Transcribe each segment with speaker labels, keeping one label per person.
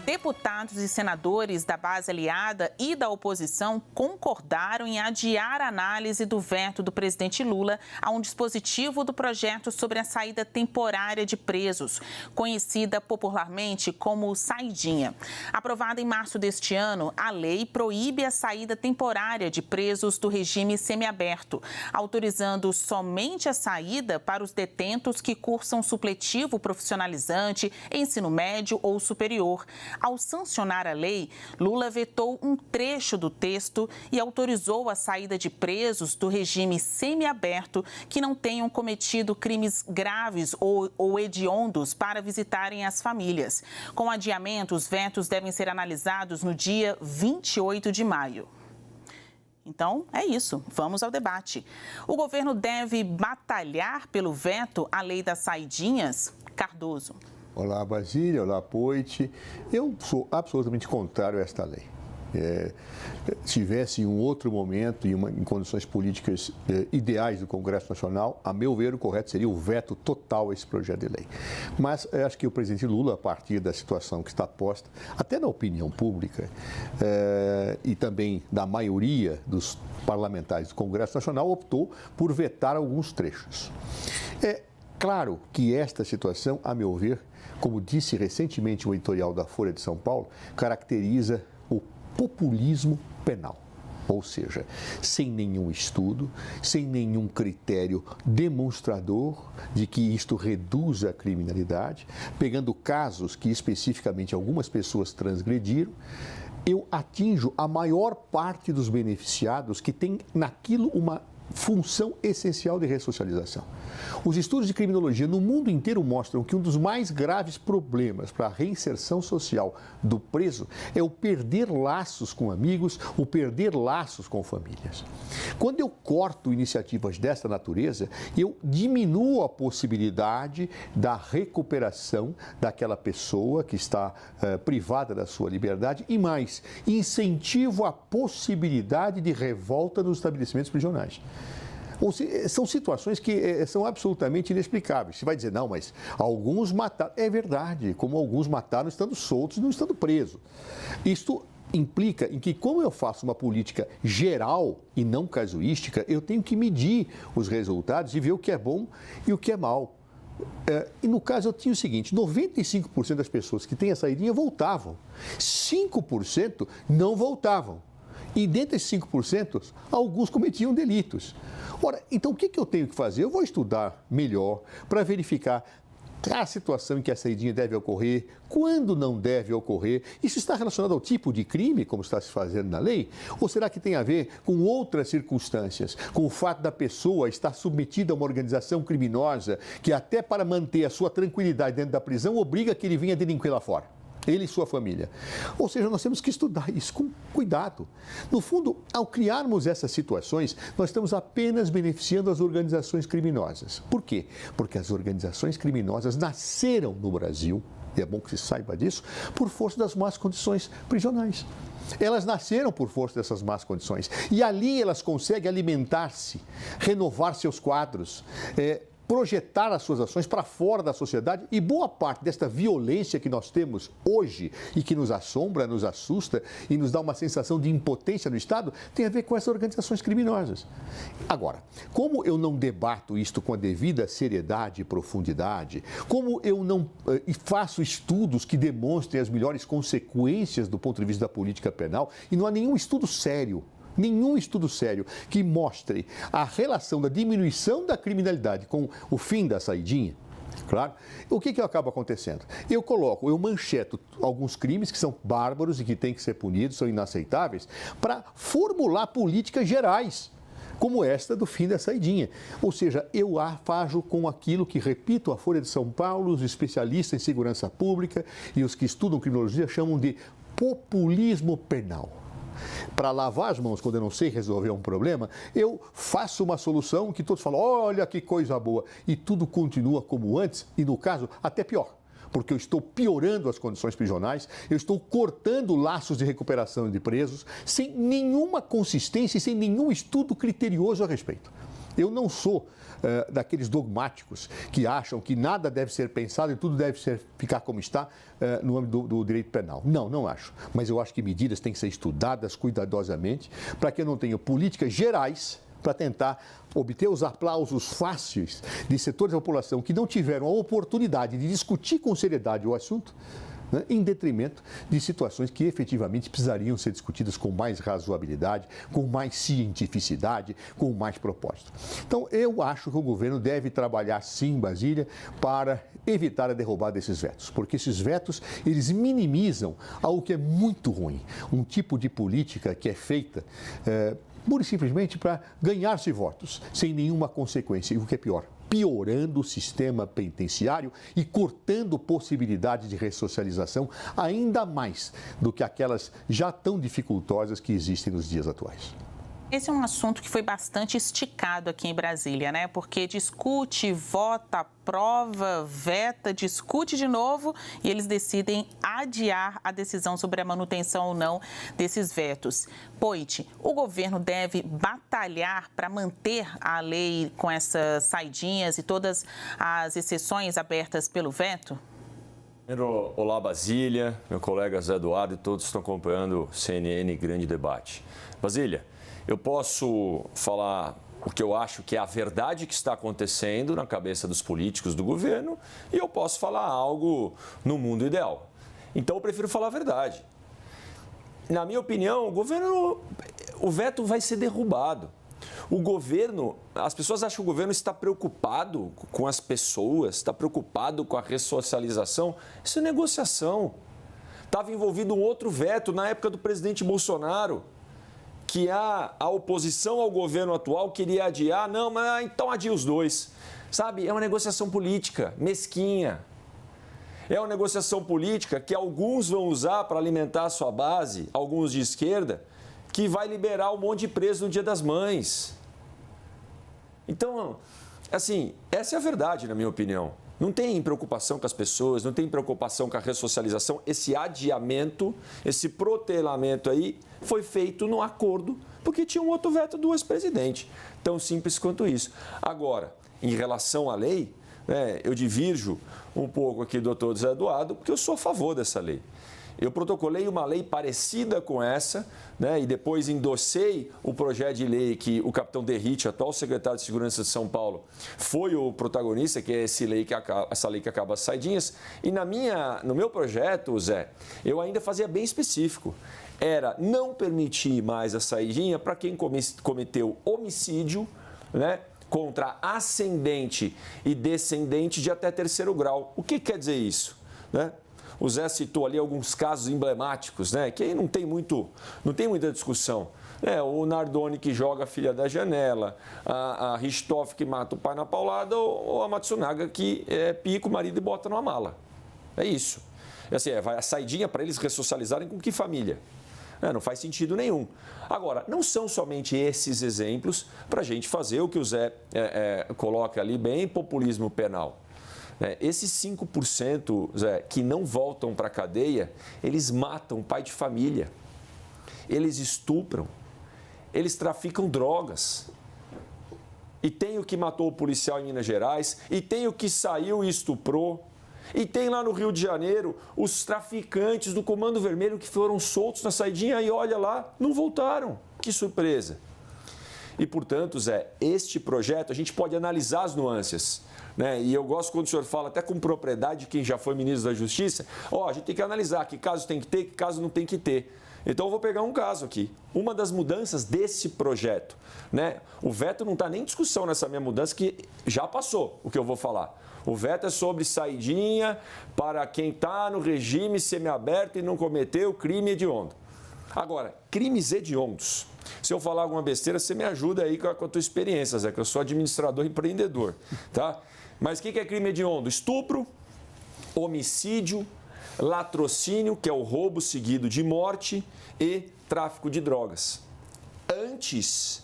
Speaker 1: Deputados e senadores da base aliada e da oposição concordaram em adiar a análise do veto do presidente Lula a um dispositivo do projeto sobre a saída temporária de presos, conhecida popularmente como saidinha. Aprovada em março deste ano, a lei proíbe a saída temporária de presos do regime semiaberto, autorizando somente a saída para os detentos que cursam supletivo profissionalizante, ensino médio ou superior. Ao sancionar a lei, Lula vetou um trecho do texto e autorizou a saída de presos do regime semiaberto que não tenham cometido crimes graves ou hediondos para visitarem as famílias. Com adiamento, os vetos devem ser analisados no dia 28 de maio. Então, é isso. Vamos ao debate. O governo deve batalhar pelo veto à lei das saidinhas? Cardoso.
Speaker 2: Olá, Basília. Olá, Poit. Eu sou absolutamente contrário a esta lei. Se tivesse em um outro momento, em condições políticas ideais do Congresso Nacional, a meu ver, o correto seria o veto total a esse projeto de lei. Mas acho que o presidente Lula, a partir da situação que está posta, até na opinião pública, e também da maioria dos parlamentares do Congresso Nacional, optou por vetar alguns trechos. É claro que esta situação, a meu ver, como disse recentemente o editorial da Folha de São Paulo, caracteriza o populismo penal. Ou seja, sem nenhum estudo, sem nenhum critério demonstrador de que isto reduz a criminalidade, pegando casos que especificamente algumas pessoas transgrediram, eu atinjo a maior parte dos beneficiados que tem naquilo uma função essencial de ressocialização. Os estudos de criminologia no mundo inteiro mostram que um dos mais graves problemas para a reinserção social do preso é o perder laços com amigos, o perder laços com famílias. Quando eu corto iniciativas dessa natureza, eu diminuo a possibilidade da recuperação daquela pessoa que está privada da sua liberdade e mais, incentivo a possibilidade de revolta nos estabelecimentos prisionais. São situações que são absolutamente inexplicáveis. Você vai dizer, não, mas alguns mataram. É verdade, como alguns mataram estando soltos e não estando presos. Isto implica em que, como eu faço uma política geral e não casuística, eu tenho que medir os resultados e ver o que é bom e o que é mal. E no caso eu tinha o seguinte, 95% das pessoas que têm a saidinha voltavam, 5% não voltavam. E dentre esses 5%, alguns cometiam delitos. Ora, então o que eu tenho que fazer? Eu vou estudar melhor para verificar a situação em que a saidinha deve ocorrer, quando não deve ocorrer. Isso está relacionado ao tipo de crime, como está se fazendo na lei? Ou será que tem a ver com outras circunstâncias? Com o fato da pessoa estar submetida a uma organização criminosa que até para manter a sua tranquilidade dentro da prisão obriga que ele venha delinquir lá fora? Ele e sua família. Ou seja, nós temos que estudar isso com cuidado. No fundo, ao criarmos essas situações, nós estamos apenas beneficiando as organizações criminosas. Por quê? Porque as organizações criminosas nasceram no Brasil, e é bom que se saiba disso, por força das más condições prisionais. Elas nasceram por força dessas más condições. E ali elas conseguem alimentar-se, renovar seus quadros, projetar as suas ações para fora da sociedade e boa parte desta violência que nós temos hoje e que nos assombra, nos assusta e nos dá uma sensação de impotência no Estado tem a ver com essas organizações criminosas. Agora, como eu não debato isto com a devida seriedade e profundidade, como eu não faço estudos que demonstrem as melhores consequências do ponto de vista da política penal e não há nenhum estudo sério que mostre a relação da diminuição da criminalidade com o fim da saidinha, claro, o que acaba acontecendo? Eu mancheto alguns crimes que são bárbaros e que têm que ser punidos, são inaceitáveis, para formular políticas gerais, como esta do fim da saidinha. Ou seja, eu afajo com aquilo que, repito, a Folha de São Paulo, os especialistas em segurança pública e os que estudam criminologia chamam de populismo penal. Para lavar as mãos quando eu não sei resolver um problema, eu faço uma solução que todos falam, olha que coisa boa, e tudo continua como antes, e no caso, até pior, porque eu estou piorando as condições prisionais, eu estou cortando laços de recuperação de presos, sem nenhuma consistência e sem nenhum estudo criterioso a respeito. Eu não sou daqueles dogmáticos que acham que nada deve ser pensado e tudo deve ficar como está no âmbito do direito penal. Não acho. Mas eu acho que medidas têm que ser estudadas cuidadosamente para que eu não tenha políticas gerais para tentar obter os aplausos fáceis de setores da população que não tiveram a oportunidade de discutir com seriedade o assunto, né, em detrimento de situações que efetivamente precisariam ser discutidas com mais razoabilidade, com mais cientificidade, com mais propósito. Então, eu acho que o governo deve trabalhar sim em Brasília para evitar a derrubada desses vetos, porque esses vetos, eles minimizam algo que é muito ruim, um tipo de política que é feita pura e simplesmente para ganhar-se votos, sem nenhuma consequência, e o que é pior, piorando o sistema penitenciário e cortando possibilidades de ressocialização ainda mais do que aquelas já tão dificultosas que existem nos dias atuais.
Speaker 1: Esse é um assunto que foi bastante esticado aqui em Brasília, né? Porque discute, vota, aprova, veta, discute de novo e eles decidem adiar a decisão sobre a manutenção ou não desses vetos. Poit, o governo deve batalhar para manter a lei com essas saidinhas e todas as exceções abertas pelo veto?
Speaker 3: Primeiro, olá Basília, meu colega Zé Eduardo e todos estão acompanhando o CNN Grande Debate. Basília, eu posso falar o que eu acho que é a verdade que está acontecendo na cabeça dos políticos do governo e eu posso falar algo no mundo ideal. Então, eu prefiro falar a verdade. Na minha opinião, o veto vai ser derrubado. As pessoas acham que o governo está preocupado com as pessoas, está preocupado com a ressocialização. Isso é negociação. Estava envolvido um outro veto na época do presidente Bolsonaro, que a oposição ao governo atual queria adiar, não, mas então adia os dois. Sabe, é uma negociação política mesquinha. É uma negociação política que alguns vão usar para alimentar a sua base, alguns de esquerda, que vai liberar um monte de preso no Dia das Mães. Então, assim, essa é a verdade, na minha opinião. Não tem preocupação com as pessoas, não tem preocupação com a ressocialização. Esse adiamento, esse protelamento aí foi feito no acordo, porque tinha um outro veto do ex-presidente. Tão simples quanto isso. Agora, em relação à lei, eu divirjo um pouco aqui do doutor Zé Eduardo, porque eu sou a favor dessa lei. Eu protocolei uma lei parecida com essa, né, e depois endossei o projeto de lei que o capitão Derrite, atual secretário de Segurança de São Paulo, foi o protagonista, que é essa lei que acaba as saidinhas. E no meu projeto, Zé, eu ainda fazia bem específico. Era não permitir mais a saidinha para quem cometeu homicídio, né, contra ascendente e descendente de até 3º grau. O que quer dizer isso, né? O Zé citou ali alguns casos emblemáticos, né? Que aí não tem muita discussão. O Nardoni que joga a filha da janela, a Richthofen que mata o pai na paulada ou a Matsunaga que pica o marido e bota numa mala. É isso. Assim, vai a saidinha para eles ressocializarem com que família? Não faz sentido nenhum. Agora, não são somente esses exemplos para a gente fazer o que o Zé coloca ali bem, populismo penal. Esses 5%, Zé, que não voltam para a cadeia, eles matam pai de família, eles estupram, eles traficam drogas. E tem o que matou o policial em Minas Gerais, e tem o que saiu e estuprou, e tem lá no Rio de Janeiro os traficantes do Comando Vermelho que foram soltos na saidinha e olha lá, não voltaram. Que surpresa. E, portanto, Zé, este projeto, a gente pode analisar as nuances. E eu gosto quando o senhor fala, até com propriedade, quem já foi ministro da Justiça, a gente tem que analisar que caso tem que ter, que caso não tem que ter. Então, eu vou pegar um caso aqui. Uma das mudanças desse projeto, o veto não está nem em discussão nessa minha mudança, que já passou o que eu vou falar. O veto é sobre saidinha para quem está no regime semiaberto e não cometeu crime hediondo. Agora, crimes hediondos. Se eu falar alguma besteira, você me ajuda aí com a tua experiência, Zé, que eu sou administrador empreendedor, tá? Mas o que é crime hediondo? Estupro, homicídio, latrocínio, que é o roubo seguido de morte, e tráfico de drogas. Antes,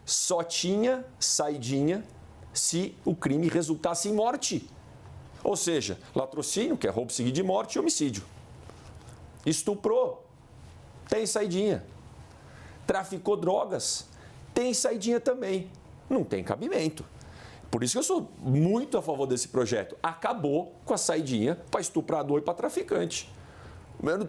Speaker 3: só tinha saidinha se o crime resultasse em morte. Ou seja, latrocínio, que é roubo seguido de morte, e homicídio. Estuprou, tem saidinha. Traficou drogas, tem saidinha também. Não tem cabimento. Por isso que eu sou muito a favor desse projeto. Acabou com a saidinha para estuprador e para traficante.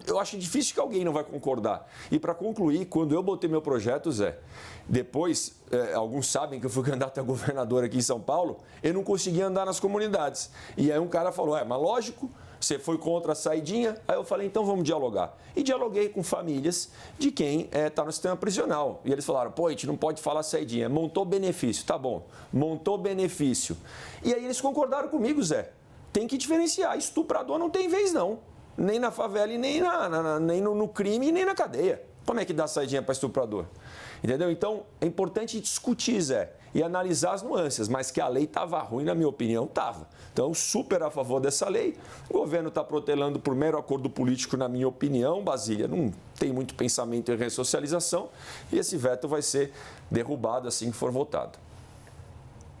Speaker 3: Eu acho difícil que alguém não vai concordar. E para concluir, quando eu botei meu projeto, Zé, depois, alguns sabem que eu fui candidato a governador aqui em São Paulo, eu não conseguia andar nas comunidades. E aí um cara falou, mas lógico, você foi contra a saidinha? Aí eu falei, então vamos dialogar. E dialoguei com famílias de quem está no sistema prisional. E eles falaram, a gente não pode falar saidinha, montou benefício. Tá bom, montou benefício. E aí eles concordaram comigo, Zé. Tem que diferenciar, estuprador não tem vez não. Nem na favela, e nem no crime, nem na cadeia. Como é que dá saidinha para estuprador? Entendeu? Então, é importante discutir, Zé, e analisar as nuances, mas que a lei estava ruim, na minha opinião, estava. Então, super a favor dessa lei. O governo está protelando por mero acordo político, na minha opinião, Basília. Não tem muito pensamento em ressocialização e esse veto vai ser derrubado assim que for votado.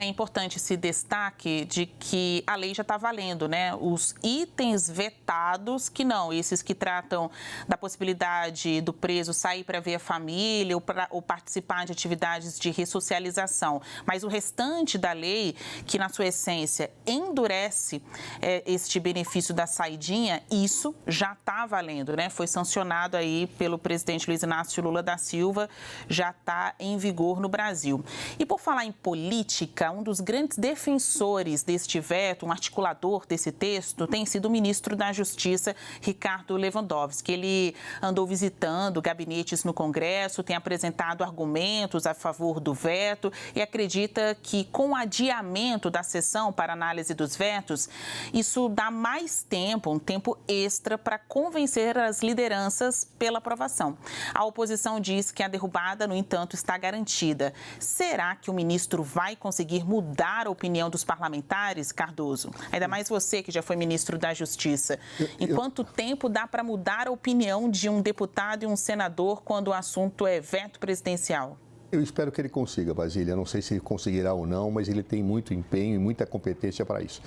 Speaker 1: É importante esse destaque de que a lei já está valendo, né? Os itens vetados, que não, esses que tratam da possibilidade do preso sair para ver a família ou participar de atividades de ressocialização. Mas o restante da lei, que na sua essência endurece este benefício da saidinha, isso já está valendo, né? Foi sancionado aí pelo presidente Luiz Inácio Lula da Silva, já está em vigor no Brasil. E por falar em política, um dos grandes defensores deste veto, um articulador desse texto, tem sido o ministro da Justiça, Ricardo Lewandowski. Ele andou visitando gabinetes no Congresso, tem apresentado argumentos a favor do veto e acredita que, com o adiamento da sessão para análise dos vetos, isso dá mais tempo, um tempo extra para convencer as lideranças pela aprovação. A oposição diz que a derrubada, no entanto, está garantida. Será que o ministro vai conseguir mudar a opinião dos parlamentares, Cardoso? Ainda mais você, que já foi ministro da Justiça. Em quanto tempo dá para mudar a opinião de um deputado e um senador quando o assunto é veto presidencial?
Speaker 2: Eu espero que ele consiga, Basília. Não sei se ele conseguirá ou não, mas ele tem muito empenho e muita competência para isso.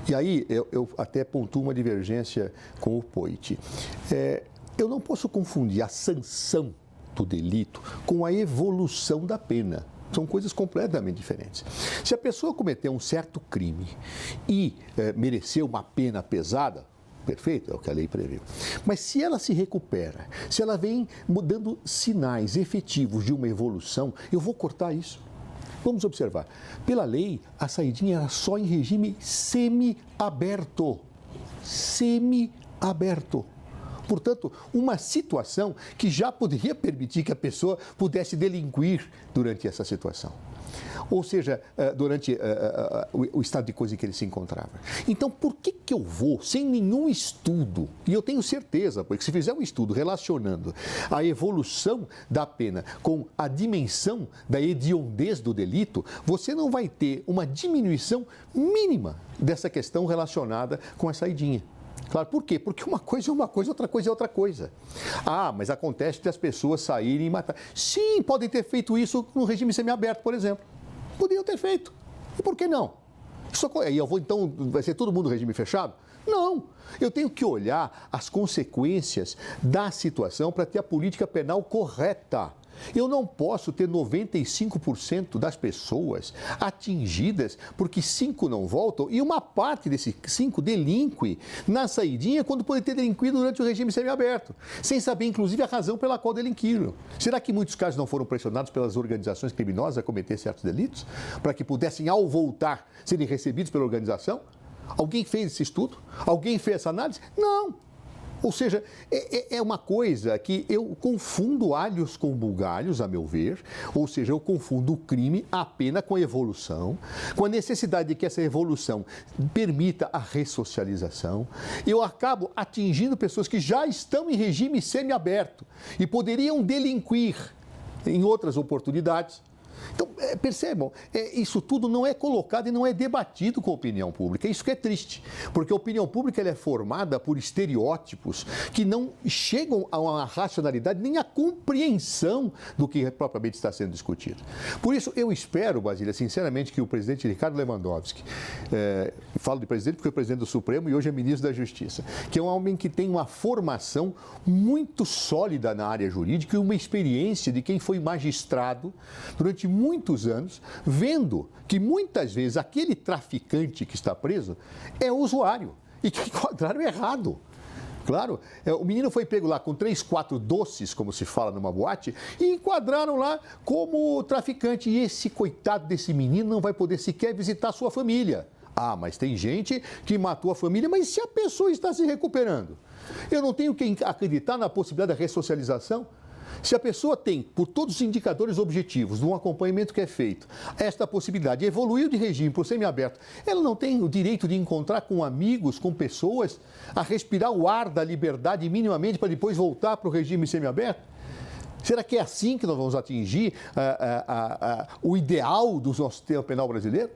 Speaker 2: E aí, eu até pontuo uma divergência com o Poit. Eu não posso confundir a sanção do delito com a evolução da pena. São coisas completamente diferentes. Se a pessoa cometeu um certo crime e mereceu uma pena pesada, perfeito, é o que a lei prevê. Mas se ela se recupera, se ela vem dando sinais efetivos de uma evolução, eu vou cortar isso. Vamos observar. Pela lei, a saidinha era só em regime semi-aberto. Semi-aberto. Portanto, uma situação que já poderia permitir que a pessoa pudesse delinquir durante essa situação. Ou seja, durante o estado de coisa em que ele se encontrava. Então, por que eu vou, sem nenhum estudo, e eu tenho certeza, porque se fizer um estudo relacionando a evolução da pena com a dimensão da hediondez do delito, você não vai ter uma diminuição mínima dessa questão relacionada com a saidinha. Claro, por quê? Porque uma coisa é uma coisa, outra coisa é outra coisa. Mas acontece de as pessoas saírem e matar. Sim, podem ter feito isso no regime semiaberto, por exemplo. Poderiam ter feito. E por que não? Então, vai ser todo mundo regime fechado? Não. Eu tenho que olhar as consequências da situação para ter a política penal correta. Eu não posso ter 95% das pessoas atingidas porque 5 não voltam e uma parte desses 5 delinque na saidinha quando pode ter delinquido durante o regime semiaberto, sem saber, inclusive, a razão pela qual delinquiram. Será que muitos casos não foram pressionados pelas organizações criminosas a cometer certos delitos para que pudessem, ao voltar, serem recebidos pela organização? Alguém fez esse estudo? Alguém fez essa análise? Não. Ou seja, é uma coisa que eu confundo alhos com bugalhos, a meu ver. Ou seja, eu confundo o crime, a pena com a evolução, com a necessidade de que essa evolução permita a ressocialização. Eu acabo atingindo pessoas que já estão em regime semiaberto e poderiam delinquir em outras oportunidades. Então, percebam, isso tudo não é colocado e não é debatido com a opinião pública. Isso que é triste, porque a opinião pública ela é formada por estereótipos que não chegam a uma racionalidade nem a compreensão do que propriamente está sendo discutido. Por isso, eu espero, Basília, sinceramente, que o presidente Ricardo Lewandowski, falo de presidente porque é presidente do Supremo e hoje é ministro da Justiça, que é um homem que tem uma formação muito sólida na área jurídica e uma experiência de quem foi magistrado durante durante muitos anos, vendo que muitas vezes aquele traficante que está preso é o usuário e que enquadraram errado. Claro, o menino foi pego lá com 3, 4 doces, como se fala numa boate, e enquadraram lá como traficante. E esse coitado desse menino não vai poder sequer visitar a sua família. Ah, mas tem gente que matou a família, mas se a pessoa está se recuperando? Eu não tenho que acreditar na possibilidade da ressocialização? Se a pessoa tem, por todos os indicadores objetivos, de um acompanhamento que é feito, esta possibilidade de evoluir de regime para o semiaberto, ela não tem o direito de encontrar com amigos, com pessoas, a respirar o ar da liberdade minimamente para depois voltar para o regime semiaberto? Será que é assim que nós vamos atingir o ideal do nosso sistema penal brasileiro?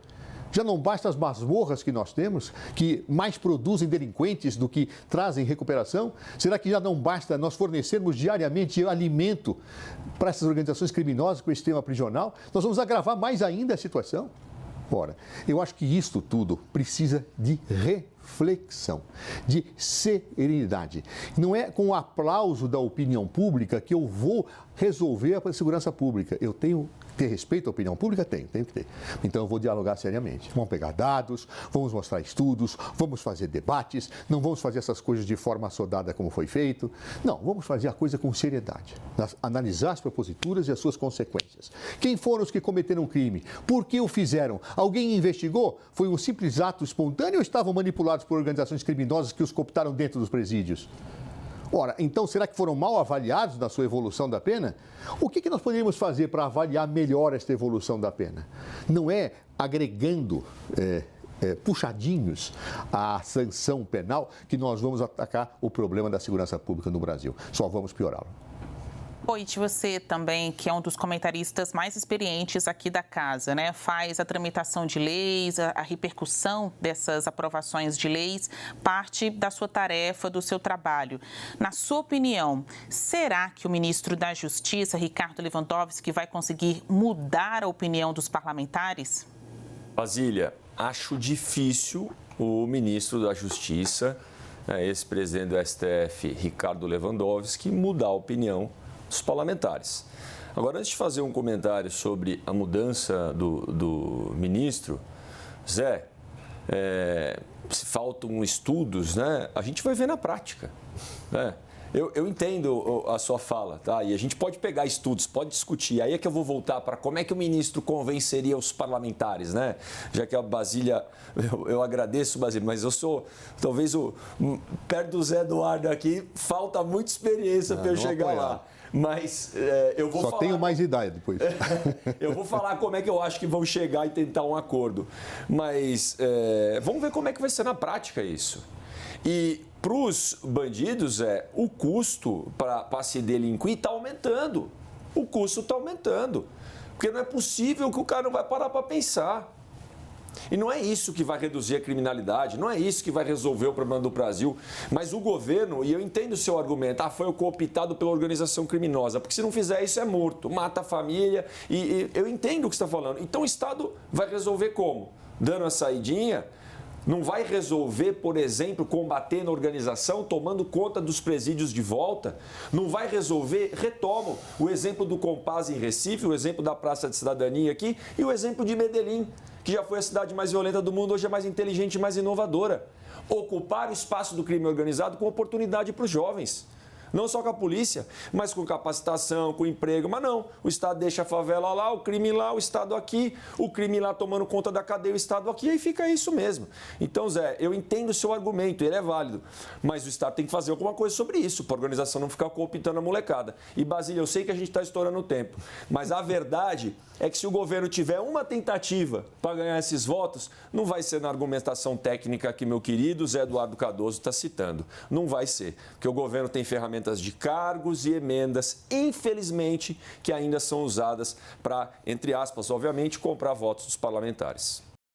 Speaker 2: Já não basta as masmorras que nós temos, que mais produzem delinquentes do que trazem recuperação? Será que já não basta nós fornecermos diariamente alimento para essas organizações criminosas com o sistema prisional? Nós vamos agravar mais ainda a situação? Ora, eu acho que isto tudo precisa de reflexão, de serenidade. Não é com o aplauso da opinião pública que eu vou resolver a segurança pública. Eu tenho que ter respeito à opinião pública? Tenho que ter. Então eu vou dialogar seriamente. Vamos pegar dados, vamos mostrar estudos, vamos fazer debates, não vamos fazer essas coisas de forma assodada como foi feito. Não, vamos fazer a coisa com seriedade. Analisar as proposituras e as suas consequências. Quem foram os que cometeram crime? Por que o fizeram? Alguém investigou? Foi um simples ato espontâneo ou estavam manipulados por organizações criminosas que os cooptaram dentro dos presídios? Ora, então, será que foram mal avaliados na sua evolução da pena? O que nós poderíamos fazer para avaliar melhor esta evolução da pena? Não é agregando puxadinhos à sanção penal que nós vamos atacar o problema da segurança pública no Brasil. Só vamos piorá-lo.
Speaker 1: Boit, você também, que é um dos comentaristas mais experientes aqui da casa, né? Faz a tramitação de leis, a repercussão dessas aprovações de leis, parte da sua tarefa, do seu trabalho. Na sua opinião, será que o ministro da Justiça, Ricardo Lewandowski, vai conseguir mudar a opinião dos parlamentares?
Speaker 3: Basília, acho difícil o ministro da Justiça, ex-presidente do STF, Ricardo Lewandowski, mudar a opinião dos parlamentares. Agora, antes de fazer um comentário sobre a mudança do ministro, Zé, se faltam estudos, né? A gente vai ver na prática, né? Eu entendo a sua fala, tá? E a gente pode pegar estudos, pode discutir. Aí é que eu vou voltar para como é que o ministro convenceria os parlamentares, né? Já que a Basília, eu agradeço, Basília, mas eu sou, talvez, perto do Zé Eduardo aqui, falta muita experiência para eu chegar lá. Mas eu vou falar...
Speaker 2: Só tenho mais idade depois.
Speaker 3: Eu vou falar como é que eu acho que vão chegar e tentar um acordo. Mas vamos ver como é que vai ser na prática isso. E para os bandidos, o custo para se delinquir está aumentando. O custo está aumentando. Porque não é possível que o cara não vai parar para pensar. E não é isso que vai reduzir a criminalidade, não é isso que vai resolver o problema do Brasil. Mas o governo, e eu entendo o seu argumento, foi cooptado pela organização criminosa, porque se não fizer isso é morto, mata a família, e eu entendo o que você está falando. Então o Estado vai resolver como? Dando a saidinha? Não vai resolver, por exemplo, combatendo a organização, tomando conta dos presídios de volta? Não vai resolver? Retomo o exemplo do Compaz em Recife, o exemplo da Praça de Cidadania aqui e o exemplo de Medellín, que já foi a cidade mais violenta do mundo, hoje é mais inteligente e mais inovadora. Ocupar o espaço do crime organizado com oportunidade para os jovens. Não só com a polícia, mas com capacitação, com emprego. Mas não, o Estado deixa a favela lá, o crime lá, o Estado aqui, o crime lá tomando conta da cadeia, o Estado aqui, e aí fica isso mesmo. Então, Zé, eu entendo o seu argumento, ele é válido, mas o Estado tem que fazer alguma coisa sobre isso, para a organização não ficar cooptando a molecada. E, Basília, eu sei que a gente está estourando o tempo, mas a verdade é que se o governo tiver uma tentativa para ganhar esses votos, não vai ser na argumentação técnica que meu querido Zé Eduardo Cardoso está citando. Não vai ser, porque o governo tem ferramentas de cargos e emendas, infelizmente, que ainda são usadas para, entre aspas, obviamente, comprar votos dos parlamentares.